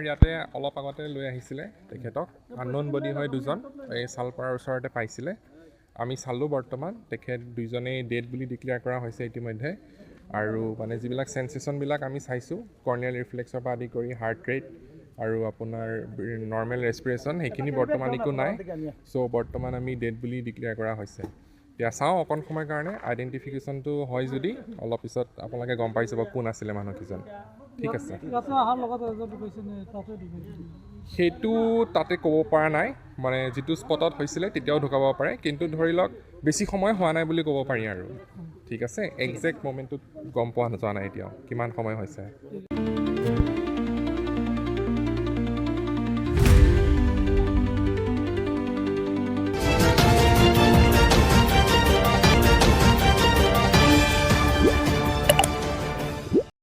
ইয়াতে অলপ আগতে লৈ আহিছিলে তেখেতক আননোন বডি হয় দুজন এই চালপাৰাৰ ওচৰতে পাইছিলে আমি চালোঁ বৰ্তমান তেখেত দুইজনেই ডেড বুলি ডিক্লেয়াৰ কৰা হৈছে ইতিমধ্যে আৰু মানে যিবিলাক সেন্সেশনবিলাক আমি চাইছোঁ কৰ্নিয়েল ৰিফ্লেক্সৰ পৰা আদি কৰি হাৰ্ট ৰেট আৰু আপোনাৰ নৰ্মেল ৰেছপিৰেশ্যন সেইখিনি বৰ্তমান একো নাই চ' বৰ্তমান আমি ডেড বুলি ডিক্লেয়াৰ কৰা হৈছে এতিয়া চাওঁ অকণ সময়ৰ কাৰণে আইডেণ্টিফিকেশ্যনটো হয় যদি অলপ পিছত আপোনালোকে গম পাই যাব কোন আছিলে মানুহকেইজন ঠিক আছে সেইটো তাতে ক'ব পৰা নাই মানে যিটো স্পটত হৈছিলে তেতিয়াও ঢুকাব পাৰে কিন্তু ধৰি লওক বেছি সময় হোৱা নাই বুলি ক'ব পাৰি আৰু ঠিক আছে একজেক্ট মমেণ্টটোত গম পোৱা যোৱা নাই এতিয়াও কিমান সময় হৈছে